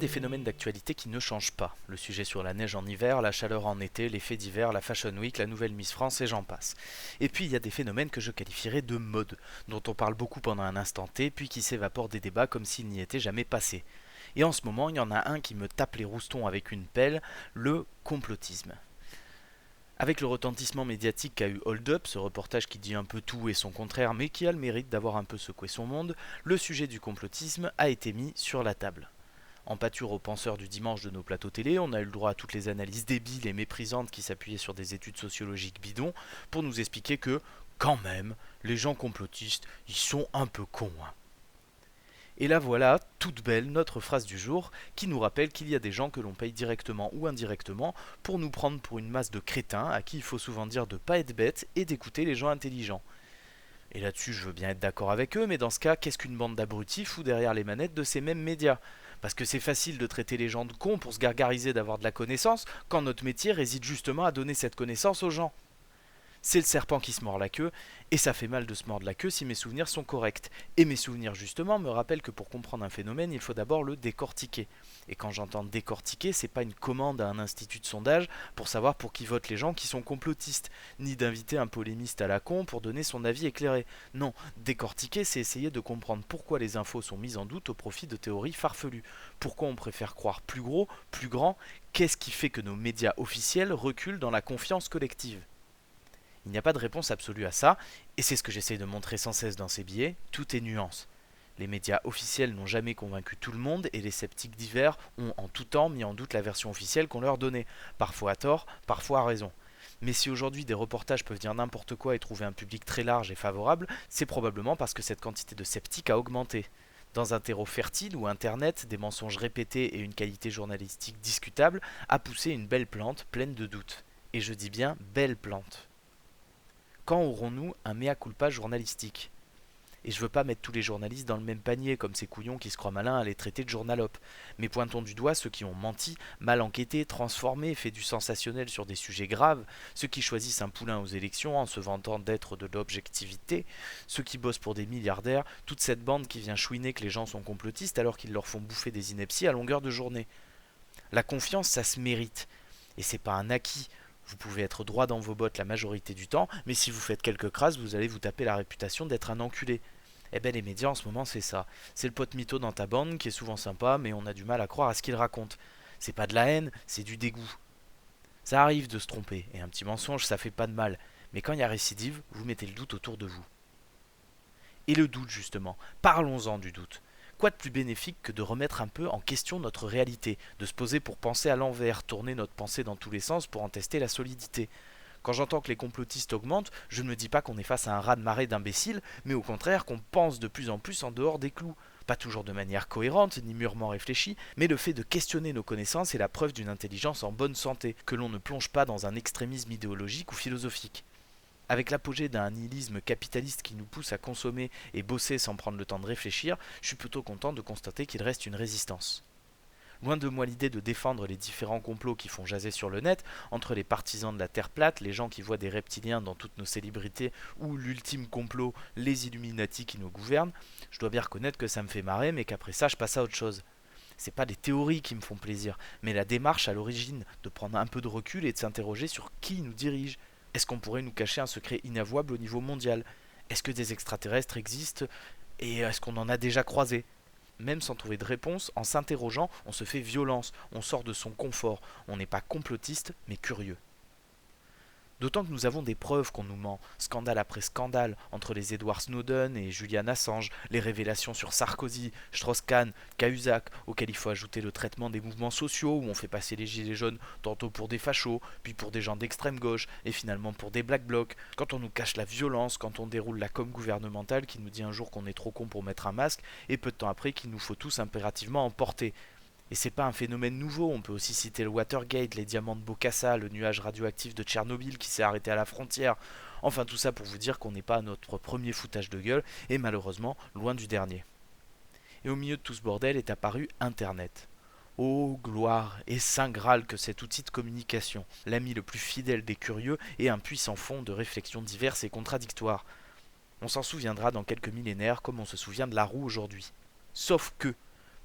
phénomènes d'actualité qui ne changent pas. Le sujet sur la neige en hiver, la chaleur en été, les faits divers, la Fashion Week, la nouvelle Miss France et j'en passe. Et puis il y a des phénomènes que je qualifierais de mode, dont on parle beaucoup pendant un instant T, puis qui s'évaporent des débats comme s'ils n'y étaient jamais passés. Et en ce moment, il y en a un qui me tape les roustons avec une pelle, le complotisme. Avec le retentissement médiatique qu'a eu Hold Up, ce reportage qui dit un peu tout et son contraire, mais qui a le mérite d'avoir un peu secoué son monde, le sujet du complotisme a été mis sur la table. En pâture aux penseurs du dimanche de nos plateaux télé, on a eu le droit à toutes les analyses débiles et méprisantes qui s'appuyaient sur des études sociologiques bidons pour nous expliquer que, quand même, les gens complotistes, ils sont un peu cons. Et là voilà, toute belle, notre phrase du jour, qui nous rappelle qu'il y a des gens que l'on paye directement ou indirectement pour nous prendre pour une masse de crétins à qui il faut souvent dire de pas être bête et d'écouter les gens intelligents. Et là-dessus, je veux bien être d'accord avec eux, mais dans ce cas, qu'est-ce qu'une bande d'abrutis fout derrière les manettes de ces mêmes médias? Parce que c'est facile de traiter les gens de cons pour se gargariser d'avoir de la connaissance, quand notre métier réside justement à donner cette connaissance aux gens. C'est le serpent qui se mord la queue, et ça fait mal de se mordre la queue si mes souvenirs sont corrects. Et mes souvenirs justement me rappellent que pour comprendre un phénomène, il faut d'abord le décortiquer. Et quand j'entends décortiquer, c'est pas une commande à un institut de sondage pour savoir pour qui votent les gens qui sont complotistes, ni d'inviter un polémiste à la con pour donner son avis éclairé. Non, décortiquer, c'est essayer de comprendre pourquoi les infos sont mises en doute au profit de théories farfelues. Pourquoi on préfère croire plus gros, plus grand, qu'est-ce qui fait que nos médias officiels reculent dans la confiance collective? Il n'y a pas de réponse absolue à ça, et c'est ce que j'essaye de montrer sans cesse dans ces billets, tout est nuance. Les médias officiels n'ont jamais convaincu tout le monde, et les sceptiques divers ont en tout temps mis en doute la version officielle qu'on leur donnait, parfois à tort, parfois à raison. Mais si aujourd'hui des reportages peuvent dire n'importe quoi et trouver un public très large et favorable, c'est probablement parce que cette quantité de sceptiques a augmenté. Dans un terreau fertile où Internet, des mensonges répétés et une qualité journalistique discutable, a poussé une belle plante pleine de doutes. Et je dis bien belle plante. Quand aurons-nous un mea culpa journalistique? Et je veux pas mettre tous les journalistes dans le même panier, comme ces couillons qui se croient malins à les traiter de journalopes. Mais pointons du doigt ceux qui ont menti, mal enquêté, transformé, fait du sensationnel sur des sujets graves, ceux qui choisissent un poulain aux élections en se vantant d'être de l'objectivité, ceux qui bossent pour des milliardaires, toute cette bande qui vient chouiner que les gens sont complotistes alors qu'ils leur font bouffer des inepties à longueur de journée. La confiance, ça se mérite. Et c'est pas un acquis. Vous pouvez être droit dans vos bottes la majorité du temps, mais si vous faites quelques crasses, vous allez vous taper la réputation d'être un enculé. Eh ben les médias en ce moment c'est ça. C'est le pote mytho dans ta bande qui est souvent sympa, mais on a du mal à croire à ce qu'il raconte. C'est pas de la haine, c'est du dégoût. Ça arrive de se tromper, et un petit mensonge ça fait pas de mal. Mais quand il y a récidive, vous mettez le doute autour de vous. Et le doute justement, parlons-en du doute. Quoi de plus bénéfique que de remettre un peu en question notre réalité, de se poser pour penser à l'envers, tourner notre pensée dans tous les sens pour en tester la solidité. Quand j'entends que les complotistes augmentent, je ne me dis pas qu'on est face à un raz-de-marée d'imbéciles, mais au contraire qu'on pense de plus en plus en dehors des clous. Pas toujours de manière cohérente ni mûrement réfléchie, mais le fait de questionner nos connaissances est la preuve d'une intelligence en bonne santé, que l'on ne plonge pas dans un extrémisme idéologique ou philosophique. Avec l'apogée d'un nihilisme capitaliste qui nous pousse à consommer et bosser sans prendre le temps de réfléchir, je suis plutôt content de constater qu'il reste une résistance. Loin de moi l'idée de défendre les différents complots qui font jaser sur le net, entre les partisans de la Terre plate, les gens qui voient des reptiliens dans toutes nos célébrités, ou l'ultime complot, les Illuminati qui nous gouvernent, je dois bien reconnaître que ça me fait marrer, mais qu'après ça je passe à autre chose. C'est pas les théories qui me font plaisir, mais la démarche à l'origine, de prendre un peu de recul et de s'interroger sur qui nous dirige. Est-ce qu'on pourrait nous cacher un secret inavouable au niveau mondial? Est-ce que des extraterrestres existent? Et est-ce qu'on en a déjà croisé? Même sans trouver de réponse, en s'interrogeant, on se fait violence, on sort de son confort. On n'est pas complotiste, mais curieux. D'autant que nous avons des preuves qu'on nous ment, scandale après scandale, entre les Edward Snowden et Julian Assange, les révélations sur Sarkozy, Strauss-Kahn, Cahuzac, auxquels il faut ajouter le traitement des mouvements sociaux où on fait passer les gilets jaunes tantôt pour des fachos, puis pour des gens d'extrême gauche, et finalement pour des black blocs, quand on nous cache la violence, quand on déroule la com gouvernementale qui nous dit un jour qu'on est trop con pour mettre un masque, et peu de temps après qu'il nous faut tous impérativement en porter. Et c'est pas un phénomène nouveau, on peut aussi citer le Watergate, les diamants de Bokassa, le nuage radioactif de Tchernobyl qui s'est arrêté à la frontière. Enfin tout ça pour vous dire qu'on n'est pas à notre premier foutage de gueule, et malheureusement loin du dernier. Et au milieu de tout ce bordel est apparu Internet. Oh gloire et saint graal que cet outil de communication, l'ami le plus fidèle des curieux et un puissant fond de réflexions diverses et contradictoires. On s'en souviendra dans quelques millénaires comme on se souvient de la roue aujourd'hui. Sauf que,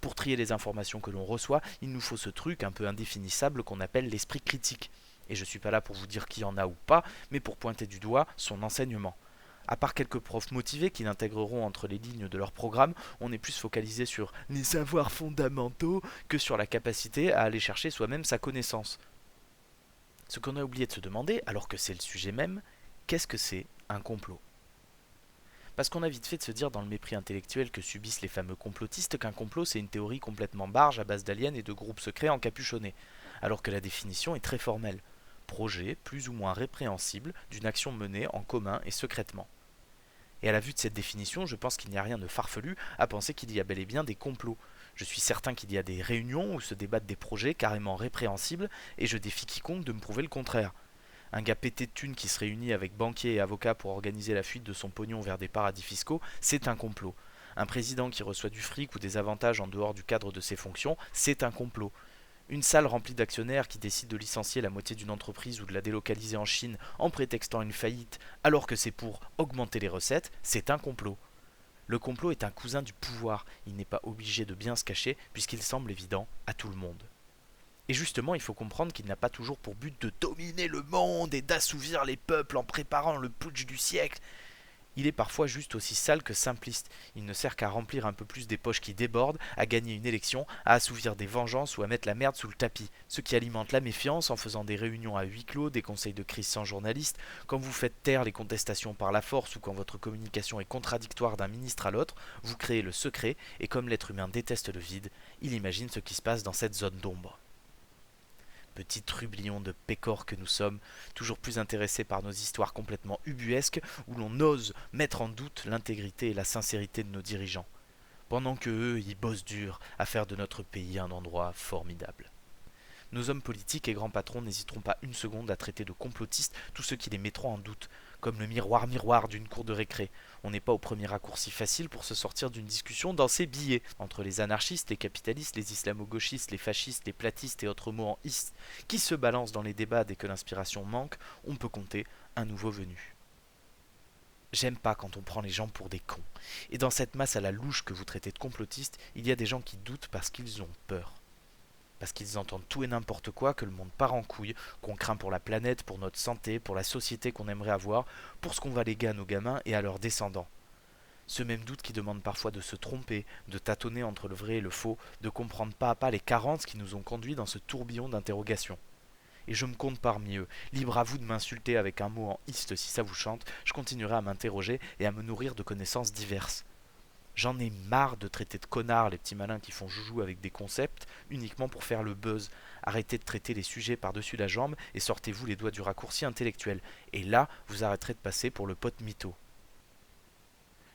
Pour trier les informations que l'on reçoit, il nous faut ce truc un peu indéfinissable qu'on appelle l'esprit critique. Et je suis pas là pour vous dire qui en a ou pas, mais pour pointer du doigt son enseignement. À part quelques profs motivés qui l'intégreront entre les lignes de leur programme, on est plus focalisé sur les savoirs fondamentaux que sur la capacité à aller chercher soi-même sa connaissance. Ce qu'on a oublié de se demander, alors que c'est le sujet même, qu'est-ce que c'est un complot? Parce qu'on a vite fait de se dire dans le mépris intellectuel que subissent les fameux complotistes qu'un complot c'est une théorie complètement barge à base d'aliens et de groupes secrets encapuchonnés, alors que la définition est très formelle. Projet plus ou moins répréhensible d'une action menée en commun et secrètement. Et à la vue de cette définition, je pense qu'il n'y a rien de farfelu à penser qu'il y a bel et bien des complots. Je suis certain qu'il y a des réunions où se débattent des projets carrément répréhensibles, et je défie quiconque de me prouver le contraire. Un gars pété de thunes qui se réunit avec banquiers et avocats pour organiser la fuite de son pognon vers des paradis fiscaux, c'est un complot. Un président qui reçoit du fric ou des avantages en dehors du cadre de ses fonctions, c'est un complot. Une salle remplie d'actionnaires qui décident de licencier la moitié d'une entreprise ou de la délocaliser en Chine en prétextant une faillite alors que c'est pour augmenter les recettes, c'est un complot. Le complot est un cousin du pouvoir, il n'est pas obligé de bien se cacher puisqu'il semble évident à tout le monde. Et justement, il faut comprendre qu'il n'a pas toujours pour but de dominer le monde et d'assouvir les peuples en préparant le putsch du siècle. Il est parfois juste aussi sale que simpliste. Il ne sert qu'à remplir un peu plus des poches qui débordent, à gagner une élection, à assouvir des vengeances ou à mettre la merde sous le tapis. Ce qui alimente la méfiance en faisant des réunions à huis clos, des conseils de crise sans journalistes, quand vous faites taire les contestations par la force ou quand votre communication est contradictoire d'un ministre à l'autre, vous créez le secret et comme l'être humain déteste le vide, il imagine ce qui se passe dans cette zone d'ombre. Petits trublions de pécores que nous sommes, toujours plus intéressés par nos histoires complètement ubuesques où l'on ose mettre en doute l'intégrité et la sincérité de nos dirigeants, pendant que eux y bossent dur à faire de notre pays un endroit formidable. Nos hommes politiques et grands patrons n'hésiteront pas une seconde à traiter de complotistes tous ceux qui les mettront en doute, comme le miroir d'une cour de récré. On n'est pas au premier raccourci facile pour se sortir d'une discussion dans ces billets, entre les anarchistes, les capitalistes, les islamo-gauchistes, les fascistes, les platistes et autres mots en is, qui se balancent dans les débats dès que l'inspiration manque, on peut compter un nouveau venu. J'aime pas quand on prend les gens pour des cons. Et dans cette masse à la louche que vous traitez de complotistes, il y a des gens qui doutent parce qu'ils ont peur. Parce qu'ils entendent tout et n'importe quoi, que le monde part en couille, qu'on craint pour la planète, pour notre santé, pour la société qu'on aimerait avoir, pour ce qu'on va léguer à nos gamins et à leurs descendants. Ce même doute qui demande parfois de se tromper, de tâtonner entre le vrai et le faux, de comprendre pas à pas les carences qui nous ont conduits dans ce tourbillon d'interrogations. Et je me compte parmi eux. Libre à vous de m'insulter avec un mot en iste si ça vous chante, je continuerai à m'interroger et à me nourrir de connaissances diverses. J'en ai marre de traiter de connards les petits malins qui font joujou avec des concepts uniquement pour faire le buzz. Arrêtez de traiter les sujets par-dessus la jambe et sortez-vous les doigts du raccourci intellectuel. Et là, vous arrêterez de passer pour le pote mytho.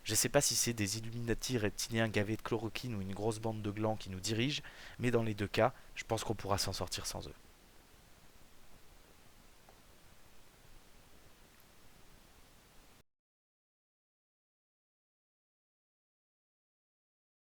Je sais pas si c'est des Illuminati reptiliens gavés de chloroquine ou une grosse bande de glands qui nous dirigent, mais dans les deux cas, je pense qu'on pourra s'en sortir sans eux.